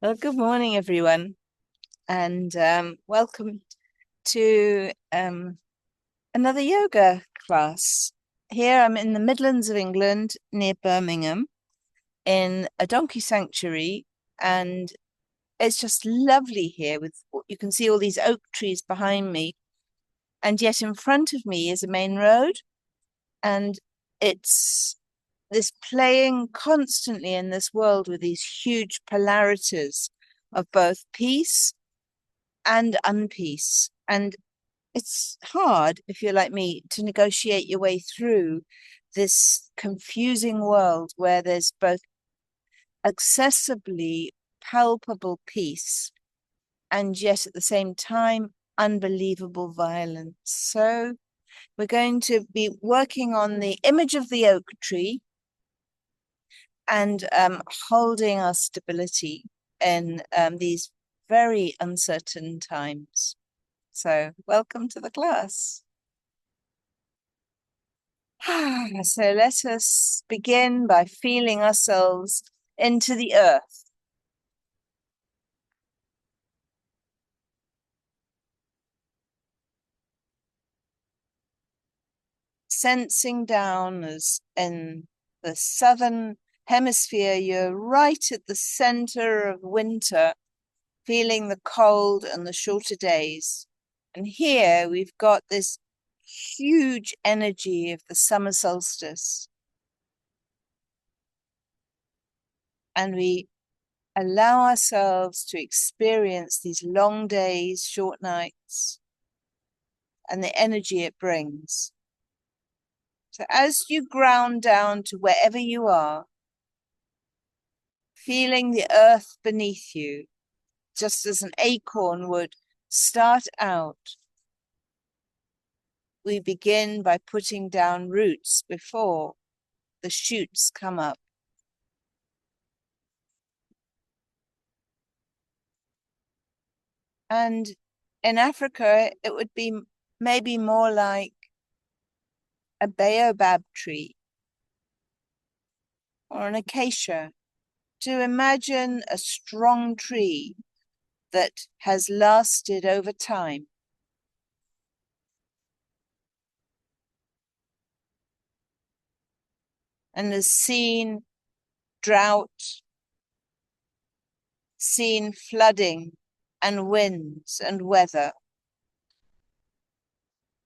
Well, good morning, everyone, and welcome to another yoga class. Here I'm in the Midlands of England, near Birmingham, in a donkey sanctuary, and it's just lovely here. You can see all these oak trees behind me, and yet in front of me is a main road, and it's this playing constantly in this world with these huge polarities of both peace and unpeace. And it's hard, if you're like me, to negotiate your way through this confusing world where there's both accessibly palpable peace and yet at the same time unbelievable violence. So we're going to be working on the image of the oak tree and holding our stability in these very uncertain times. So, welcome to the class. So, let us begin by feeling ourselves into the earth, sensing down as in the southern hemisphere, you're right at the center of winter, feeling the cold and the shorter days. And here we've got this huge energy of the summer solstice. And we allow ourselves to experience these long days, short nights, and the energy it brings. So as you ground down to wherever you are, feeling the earth beneath you, just as an acorn would start out, we begin by putting down roots before the shoots come up. And in Africa, it would be maybe more like a baobab tree or an acacia, to imagine a strong tree that has lasted over time. And has seen drought, seen flooding and winds and weather.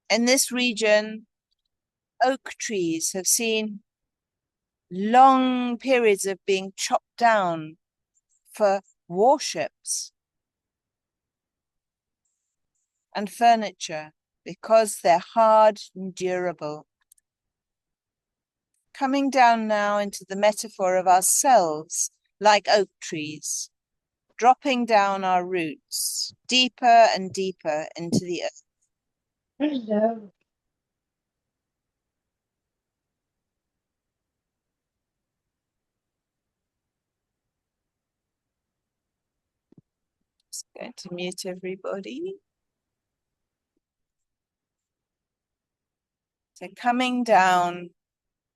In this region, oak trees have seen long periods of being chopped down for warships and furniture because they're hard and durable. Coming down now into the metaphor of ourselves like oak trees, dropping down our roots deeper and deeper into the earth. Hello. Just going to mute everybody. So coming down,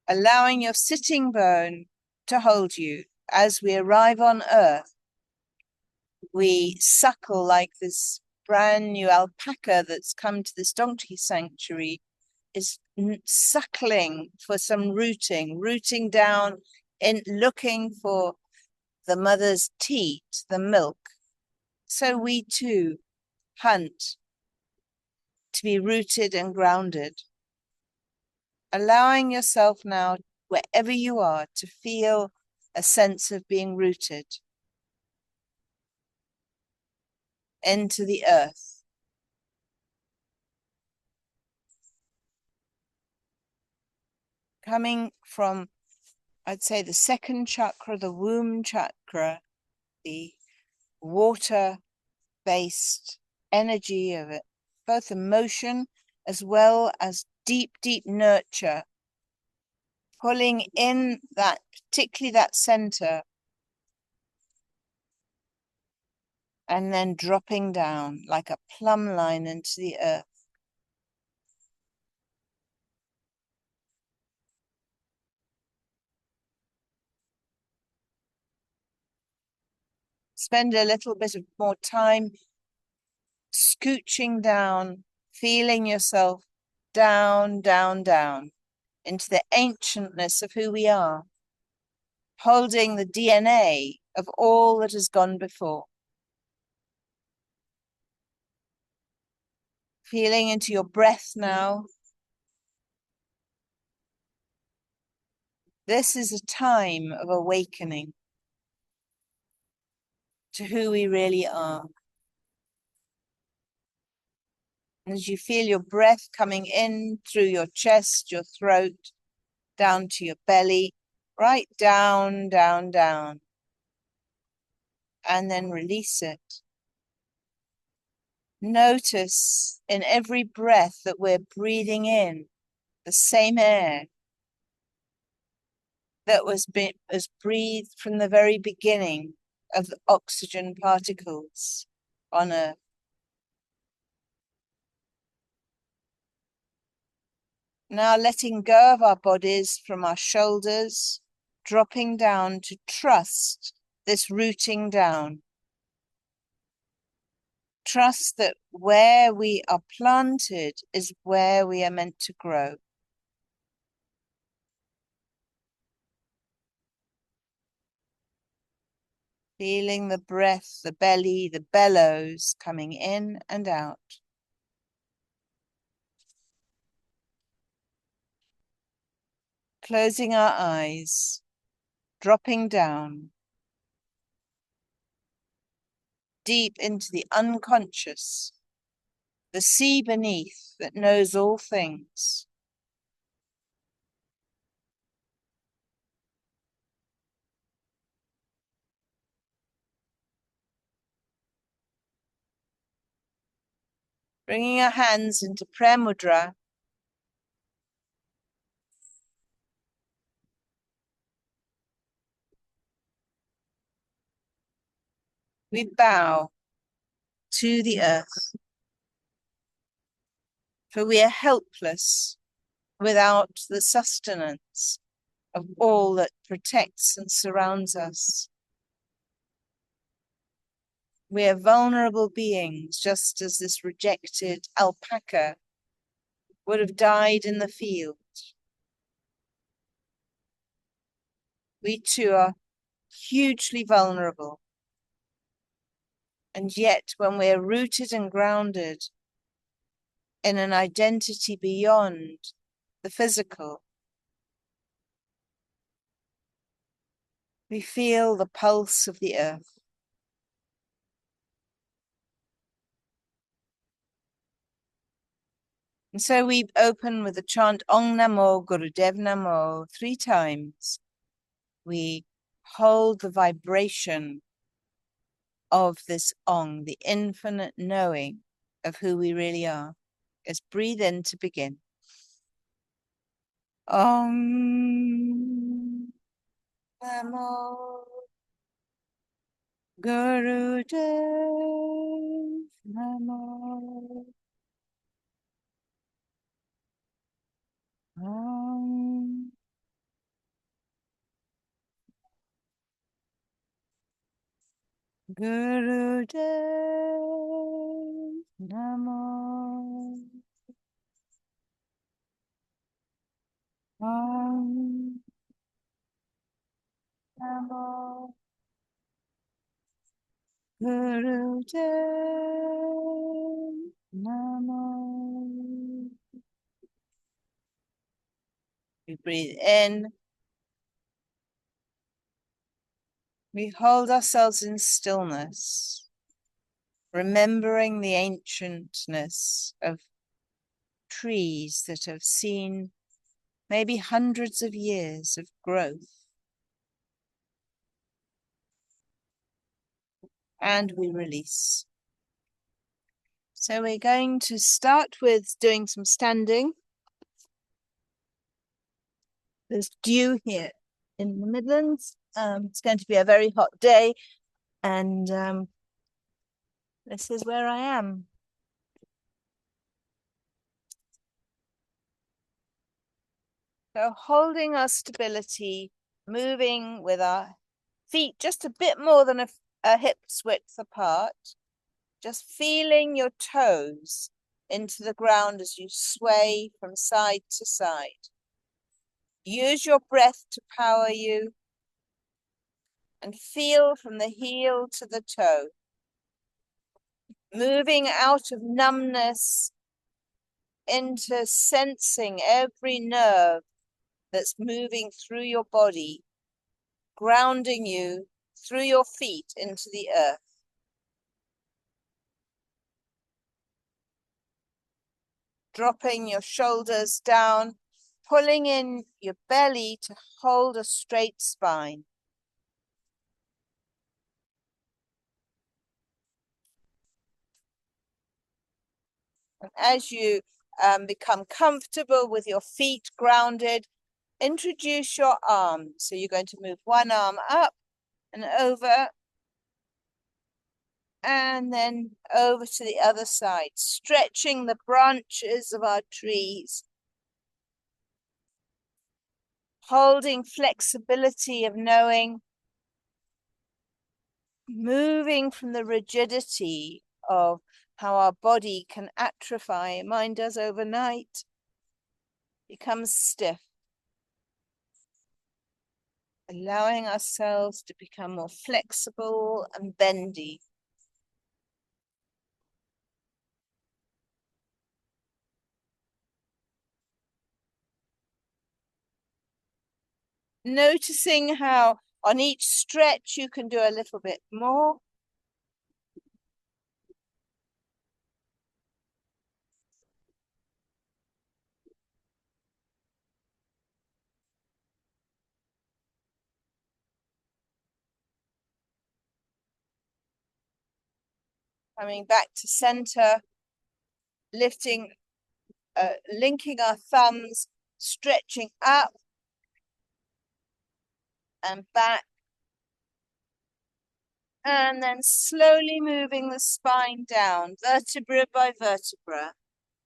allowing your sitting bone to hold you as we arrive on earth. We suckle like this brand new alpaca that's come to this donkey sanctuary is suckling for some rooting down in looking for the mother's teat, the milk. So we too hunt to be rooted and grounded, allowing yourself now, wherever you are, to feel a sense of being rooted into the earth. Coming from, I'd say, the second chakra, the womb chakra, the water-based energy of it, both emotion as well as deep, deep nurture, pulling in that, particularly that center, and then dropping down like a plumb line into the earth. spend a little bit of more time scooching down, feeling yourself down, down, down into the ancientness of who we are, holding the DNA of all that has gone before. Feeling into your breath now. This is a time of awakening to who we really are. As you feel your breath coming in through your chest, your throat, down to your belly, right down, down, down, and then release it. Notice in every breath that we're breathing in the same air that was breathed from the very beginning of the oxygen particles on Earth. Now letting go of our bodies from our shoulders, dropping down to trust this rooting down. Trust that where we are planted is where we are meant to grow. Feeling the breath, the belly, the bellows coming in and out. Closing our eyes, dropping down deep into the unconscious, the sea beneath that knows all things. Bringing our hands into prayer mudra. We bow to the earth, for we are helpless without the sustenance of all that protects and surrounds us. We are vulnerable beings, just as this rejected alpaca would have died in the field. We too are hugely vulnerable. And yet, when we're rooted and grounded in an identity beyond the physical, we feel the pulse of the earth. And so we open with the chant Om Namo Gurudev Namo 3 times. We hold the vibration of this Om, the infinite knowing of who we really are. Let's breathe in to begin. Om Namo Gurudev Namo. Om Gurudev Namo. Om Namo Gurudev Namo. We breathe in. We hold ourselves in stillness, remembering the ancientness of trees that have seen maybe hundreds of years of growth. And we release. So we're going to start with doing some standing. There's dew here in the Midlands. It's going to be a very hot day, and this is where I am. So holding our stability, moving with our feet just a bit more than hips width apart, just feeling your toes into the ground as you sway from side to side. Use your breath to power you and feel from the heel to the toe, moving out of numbness into sensing every nerve that's moving through your body, grounding you through your feet into the earth. Dropping your shoulders down, pulling in your belly to hold a straight spine. And as you become comfortable with your feet grounded, introduce your arms. So you're going to move one arm up and over, and then over to the other side, stretching the branches of our trees, holding flexibility of knowing, moving from the rigidity of how our body can atrophy, mine does overnight, becomes stiff. Allowing ourselves to become more flexible and bendy. Noticing how on each stretch you can do a little bit more. Coming back to center, lifting, linking our thumbs, stretching up and back. And then slowly moving the spine down, vertebra by vertebra,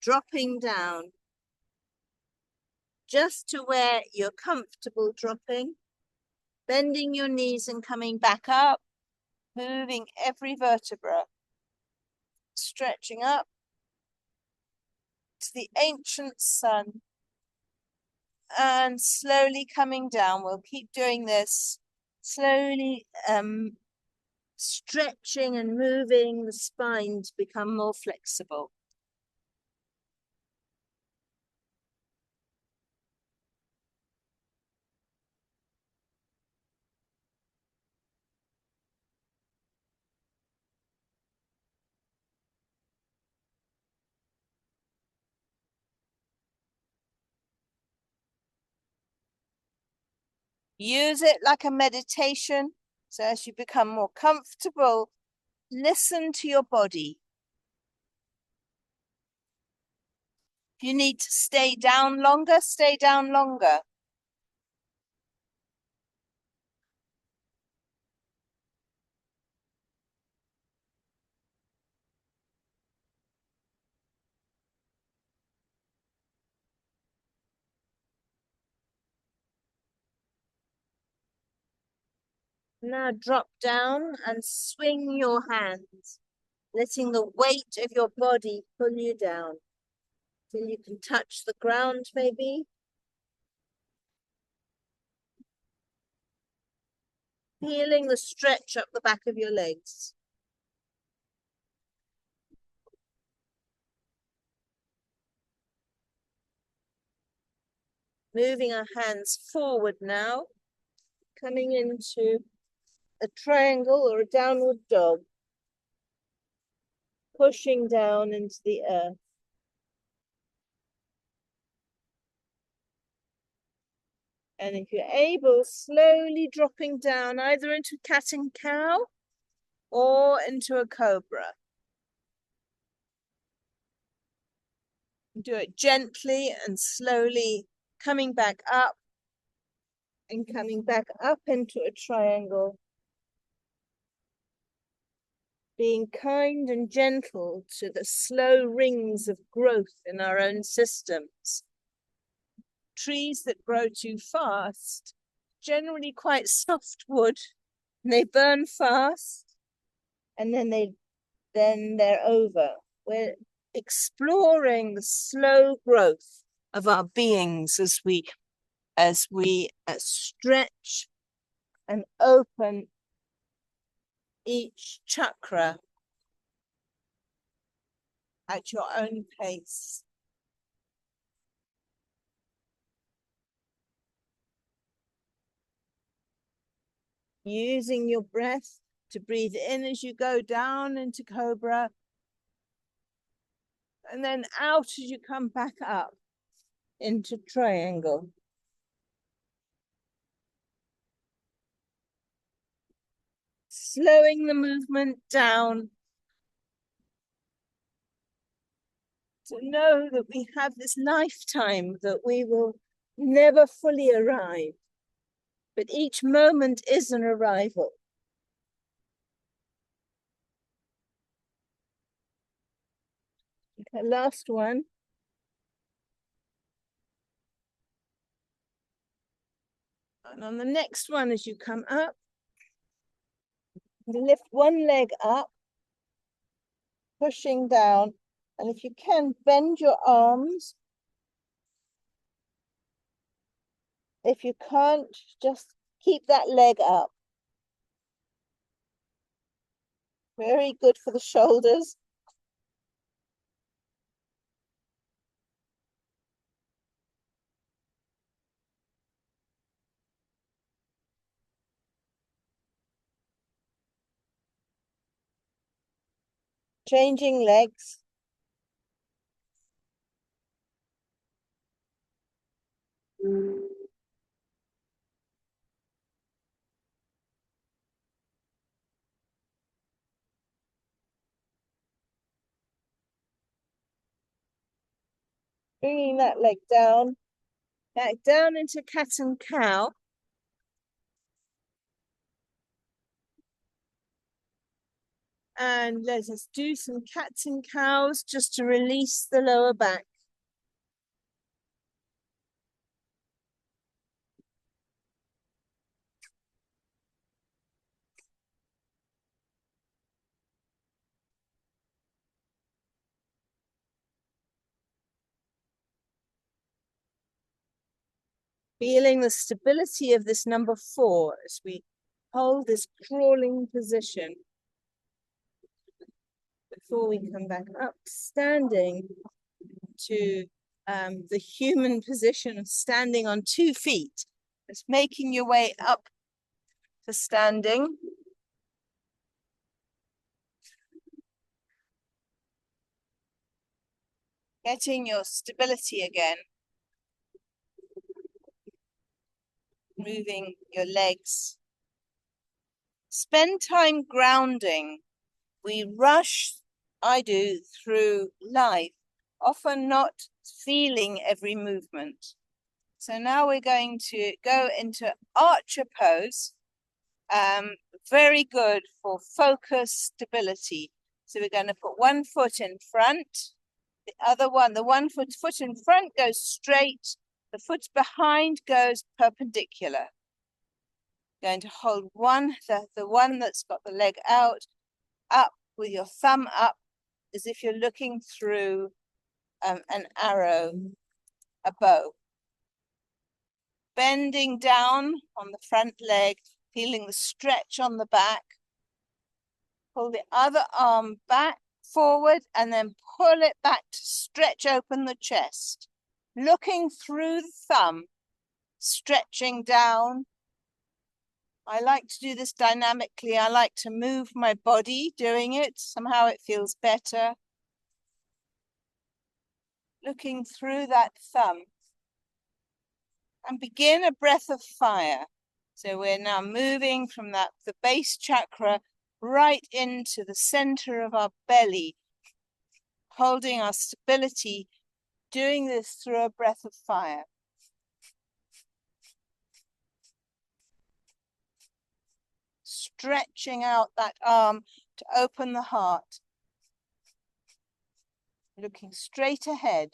dropping down just to where you're comfortable dropping, bending your knees and coming back up, moving every vertebra, stretching up to the ancient sun and slowly coming down. We'll keep doing this, slowly stretching and moving the spine to become more flexible. Use it like a meditation. So as you become more comfortable, listen to your body. If you need to stay down longer, stay down longer. Now drop down and swing your hands, letting the weight of your body pull you down till you can touch the ground maybe. Feeling the stretch up the back of your legs. Moving our hands forward now, coming into a triangle or a downward dog. Pushing down into the earth. And if you're able, slowly dropping down either into cat and cow or into a cobra. Do it gently and slowly, coming back up and coming back up into a triangle. Being kind and gentle to the slow rings of growth in our own systems. Trees that grow too fast, generally quite soft wood, and they burn fast. and then they're over. We're exploring the slow growth of our beings as we stretch and open each chakra at your own pace. Using your breath to breathe in as you go down into Cobra, and then out as you come back up into Triangle. Slowing the movement down to know that we have this lifetime that we will never fully arrive, but each moment is an arrival. Okay, last one. And on the next one, as you come up, you lift one leg up, pushing down. And if you can, bend your arms. If you can't, just keep that leg up. Very good for the shoulders. Changing legs. Bringing that leg down, back down into cat and cow. And let us do some cats and cows just to release the lower back. Feeling the stability of this number 4 as we hold this crawling position. Before we come back up, standing to the human position of standing on 2 feet. Just making your way up to standing. Getting your stability again. Moving your legs. Spend time grounding. We rush, I do, through life, often not feeling every movement. So now we're going to go into archer pose. Very good for focus, stability. So we're going to put one foot in front, the other one, the one foot in front goes straight, the foot behind goes perpendicular. Going to hold the one that's got the leg out, up with your thumb up, as if you're looking through an arrow, a bow. Bending down on the front leg, feeling the stretch on the back. Pull the other arm back, forward, and then pull it back to stretch open the chest. Looking through the thumb, stretching down. I like to do this dynamically. I like to move my body doing it. Somehow it feels better. Looking through that thumb. And begin a breath of fire. So we're now moving from the base chakra right into the center of our belly, holding our stability, doing this through a breath of fire. Stretching out that arm to open the heart. Looking straight ahead.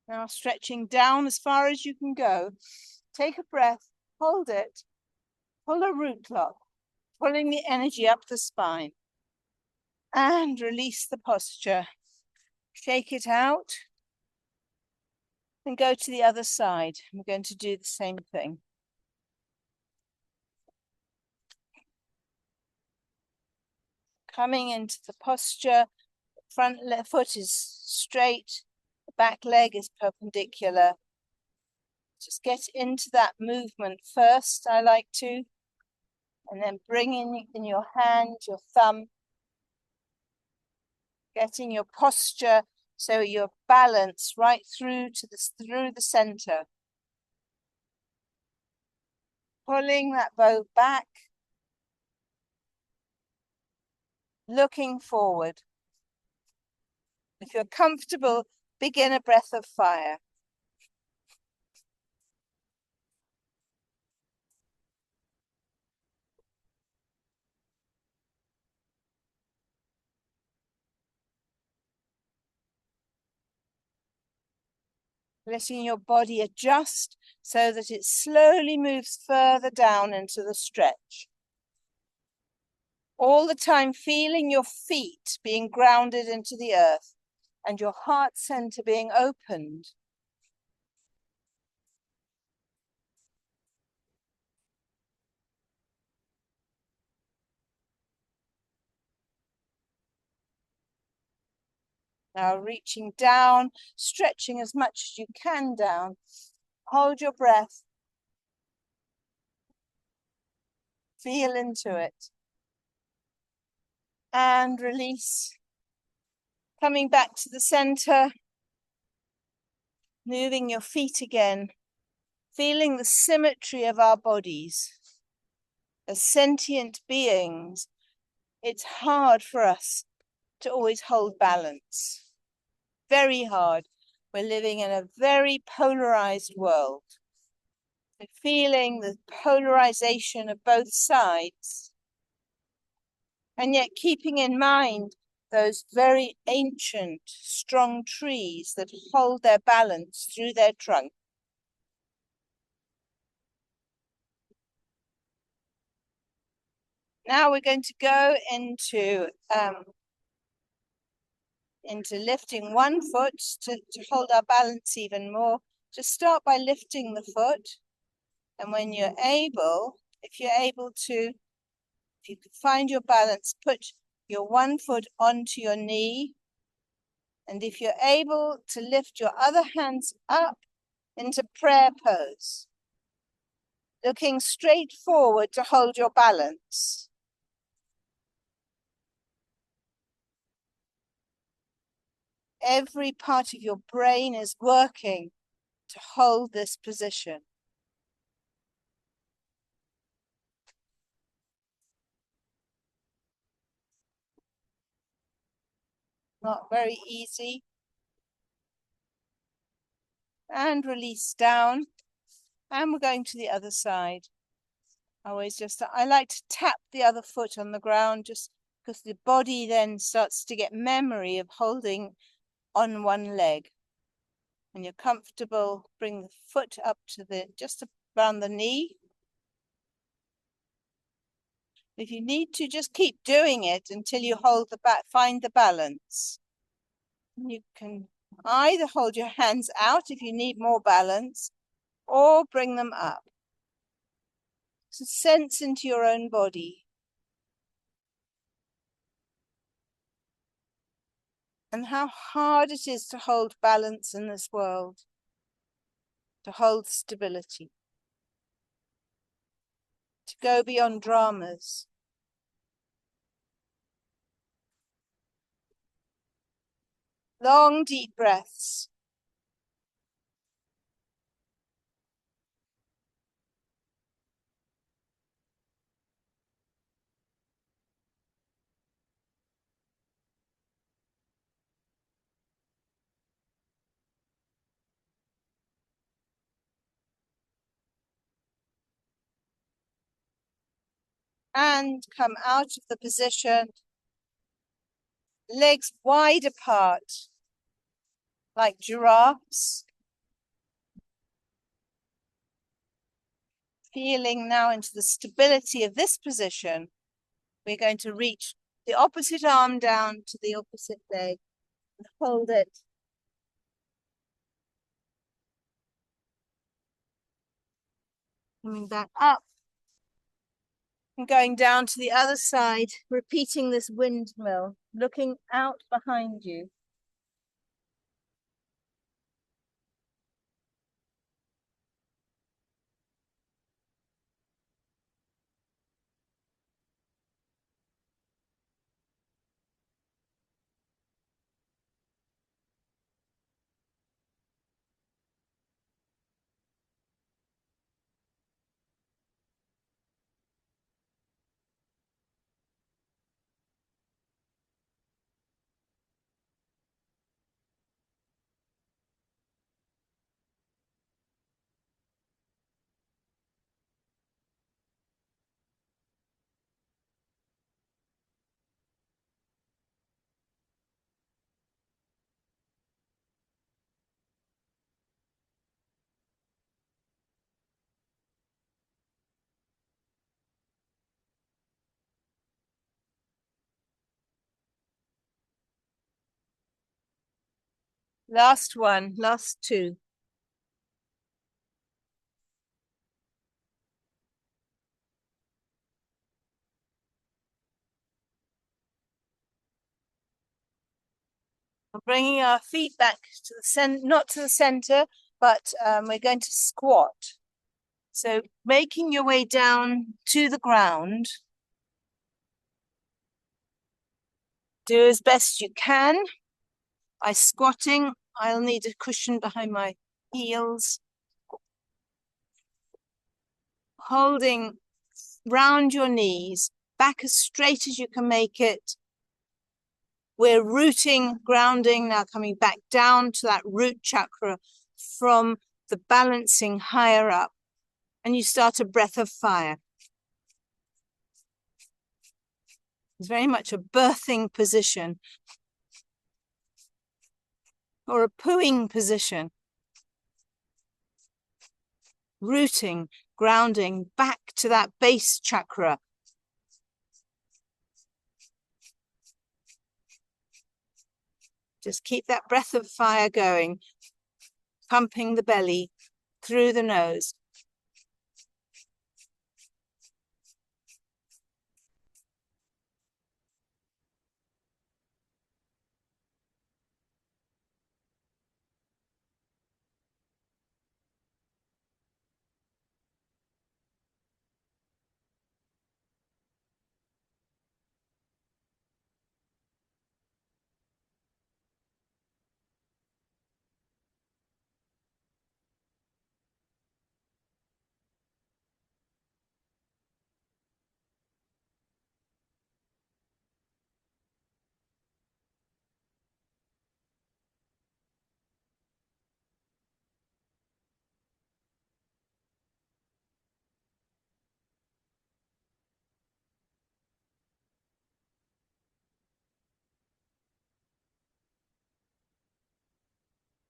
Now stretching down as far as you can go. Take a breath, hold it, pull a root lock, pulling the energy up the spine. And release the posture. Shake it out. And go to the other side. We're going to do the same thing. Coming into the posture, front foot is straight, the back leg is perpendicular. Just get into that movement first, I like to, and then bring in your hand, your thumb, getting your posture so you're balanced right through the center. Pulling that bow back, looking forward. If you're comfortable, begin a breath of fire. Letting your body adjust so that it slowly moves further down into the stretch. All the time feeling your feet being grounded into the earth and your heart center being opened. Now reaching down, stretching as much as you can down. Hold your breath. Feel into it. And release. Coming back to the center. Moving your feet again. Feeling the symmetry of our bodies. As sentient beings, it's hard for us to always hold balance. Very hard. We're living in a very polarized world. Feeling the polarization of both sides. And yet keeping in mind those very ancient, strong trees that hold their balance through their trunk. Now we're going to go into lifting one foot to hold our balance even more. Just start by lifting the foot. And when you're able, if you can find your balance, put your one foot onto your knee. And if you're able to lift your other hands up into prayer pose, looking straight forward to hold your balance. Every part of your brain is working to hold this position. Not very easy. And release down. And we're going to the other side. I like to tap the other foot on the ground just because the body then starts to get memory of holding on one leg. When you're comfortable, bring the foot up to just around the knee. If you need to, just keep doing it until you find the balance. You can either hold your hands out if you need more balance, or bring them up. So sense into your own body. And how hard it is to hold balance in this world, to hold stability, to go beyond dramas. Long, deep breaths. And come out of the position, legs wide apart, like giraffes. feeling now into the stability of this position, we're going to reach the opposite arm down to the opposite leg and hold it. Coming back up and going down to the other side, repeating this windmill, looking out behind you. Last one, last two. We're bringing our feet back to the center, not to the center, but we're going to squat. So making your way down to the ground. Do as best you can. By squatting, I'll need a cushion behind my heels. Holding round your knees, back as straight as you can make it. We're rooting, grounding, now coming back down to that root chakra from the balancing higher up. And you start a breath of fire. It's very much a birthing position or a pooing position. Rooting, grounding back to that base chakra. Just keep that breath of fire going, pumping the belly through the nose.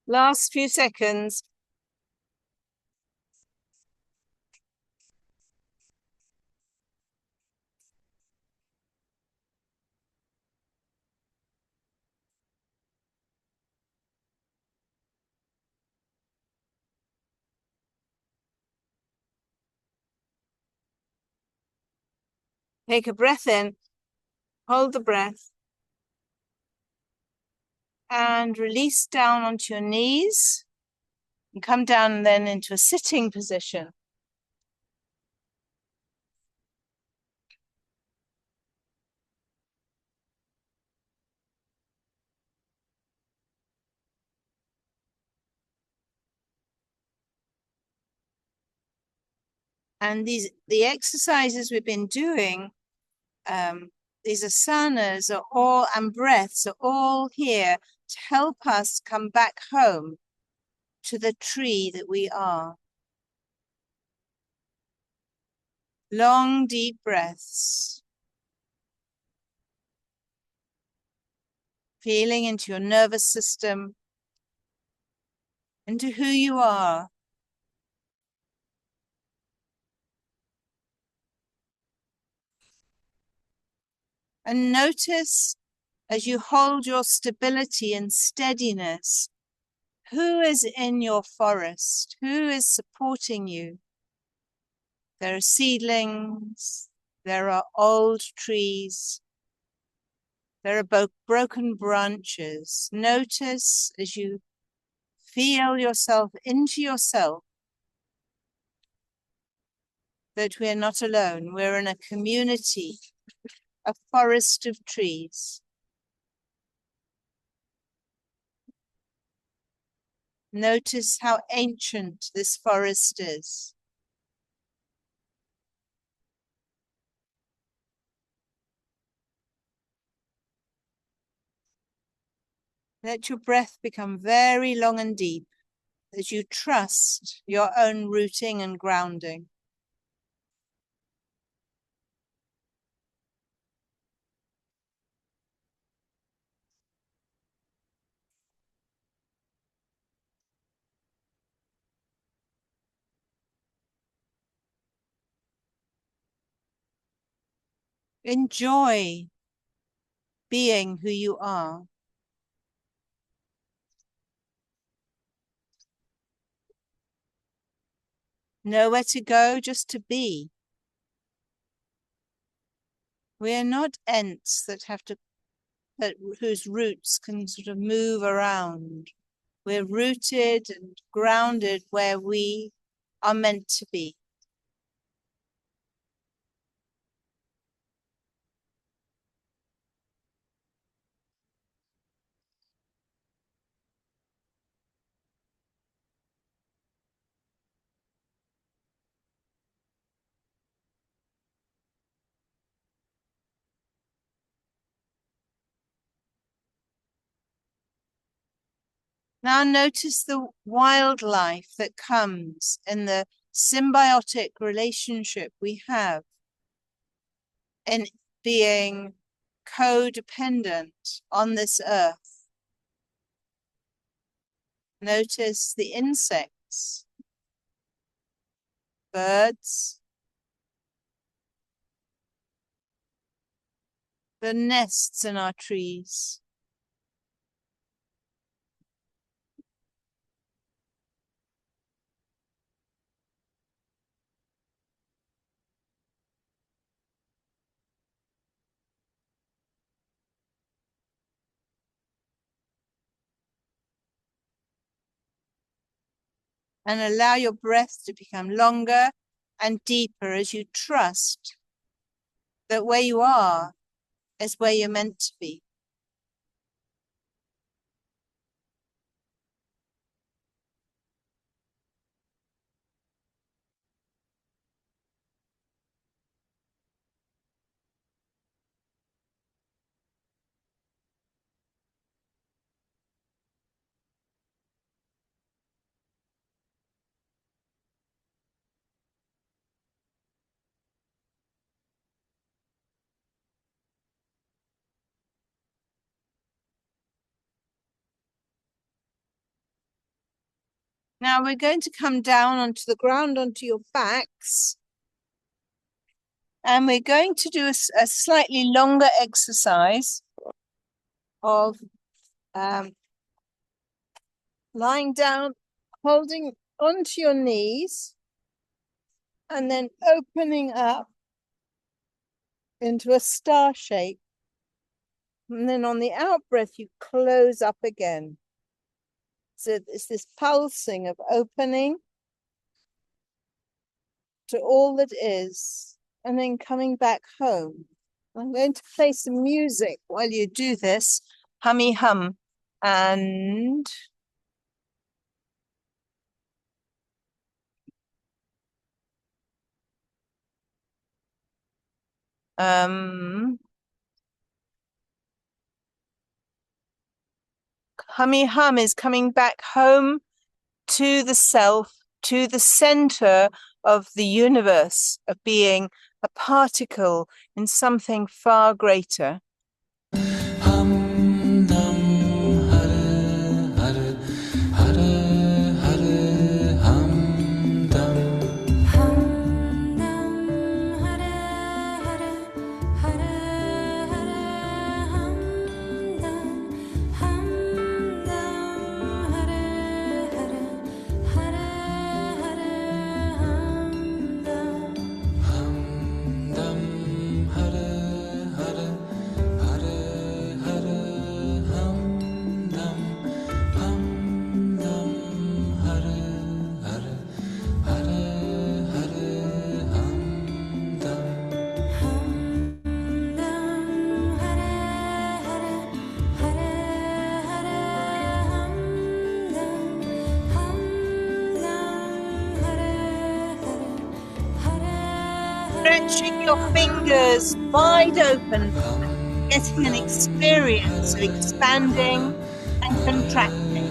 Last few seconds. Take a breath in, hold the breath, and release down onto your knees, and come down then into a sitting position. And the exercises we've been doing, these asanas are all, and breaths are all here to help us come back home to the tree that we are. Long, deep breaths. Feeling into your nervous system, into who you are. And notice as you hold your stability and steadiness, who is in your forest? Who is supporting you? There are seedlings, there are old trees, there are broken branches. Notice as you feel yourself into yourself that we're not alone. We're in a community, a forest of trees. Notice how ancient this forest is. Let your breath become very long and deep as you trust your own rooting and grounding. Enjoy being who you are. Nowhere to go, just to be. We are not ants whose roots can sort of move around. We're rooted and grounded where we are meant to be. Now notice the wildlife that comes in the symbiotic relationship we have in being codependent on this earth. Notice the insects, birds, the nests in our trees. And allow your breath to become longer and deeper as you trust that where you are is where you're meant to be. Now we're going to come down onto the ground, onto your backs. And we're going to do a slightly longer exercise of lying down, holding onto your knees, and then opening up into a star shape. And then on the out breath, you close up again. So it's this pulsing of opening to all that is, and then coming back home. I'm going to play some music while you do this, hummy hum, and hummy hum is coming back home to the self, to the center of the universe, of being a particle in something far greater. Hum dum hare hare hare hare hum dum hum dum hare hare hare stretching your fingers wide open, getting an experience of expanding and contracting.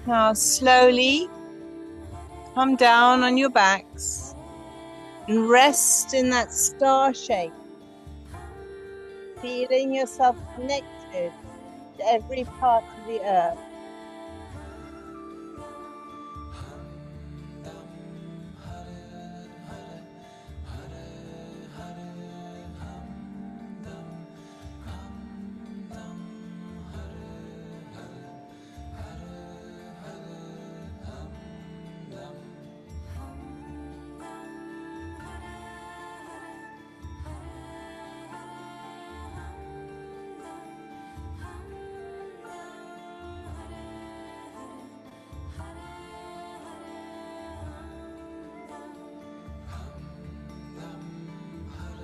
Now slowly come down on your backs and rest in that star shape, feeling yourself connected to every part of the earth.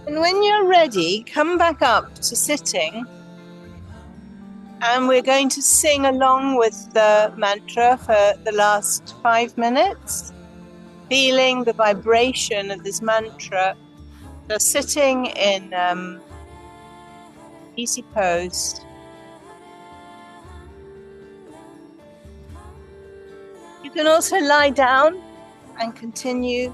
And when you're ready, come back up to sitting, and we're going to sing along with the mantra for the last 5 minutes, feeling the vibration of this mantra. So sitting in easy pose. You can also lie down and continue.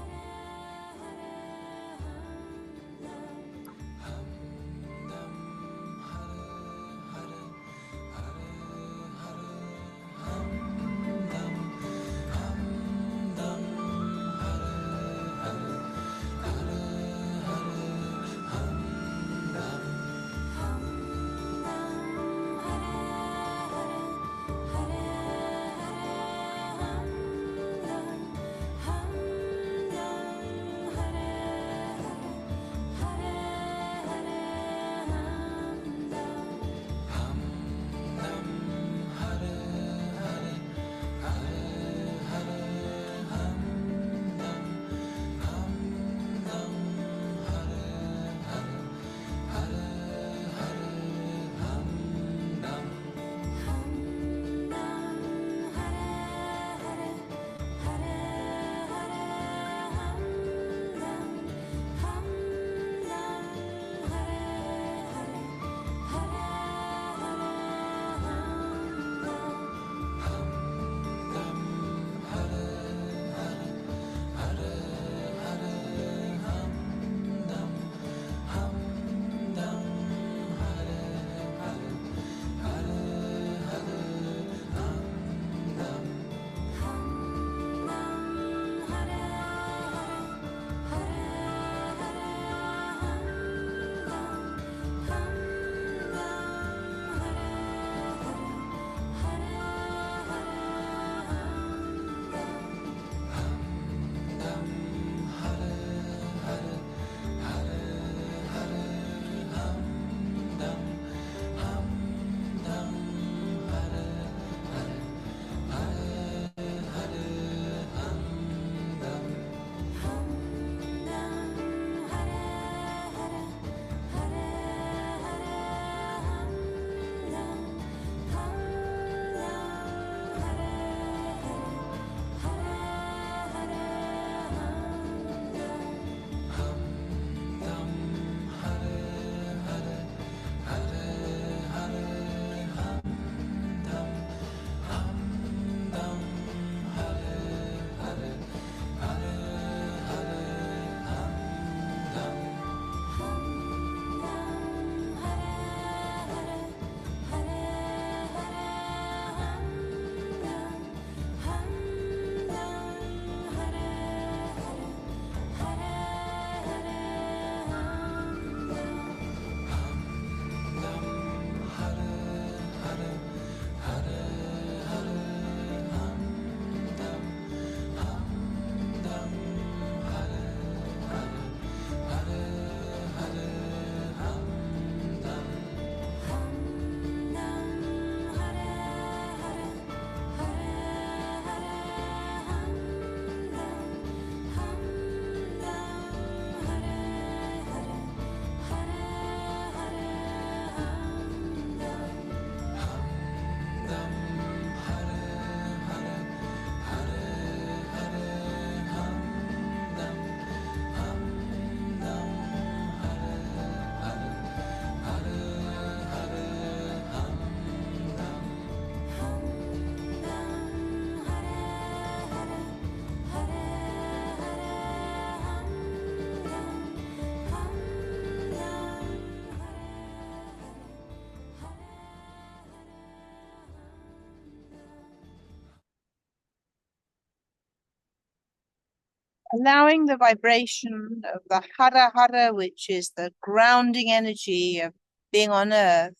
allowing the vibration of the hara hara, which is the grounding energy of being on earth,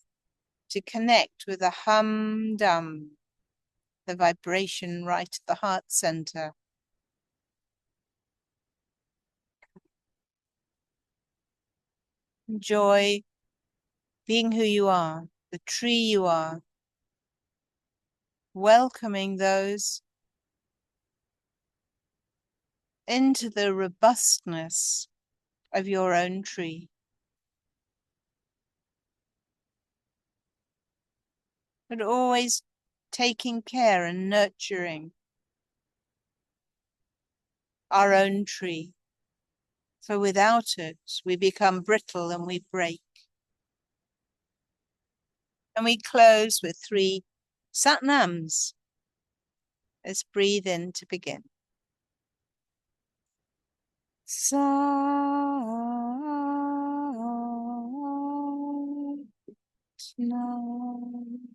to connect with the hum dum, the vibration right at the heart center. Enjoy being who you are, the tree you are, welcoming those into the robustness of your own tree. But always taking care and nurturing our own tree. For without it, we become brittle and we break. And we close with 3 Satnams. Let's breathe in to begin. Satnam. Satnam.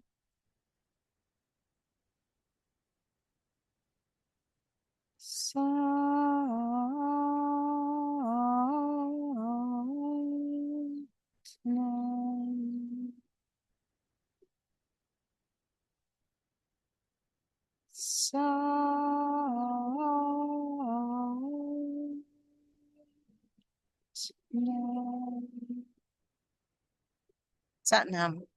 Satnam.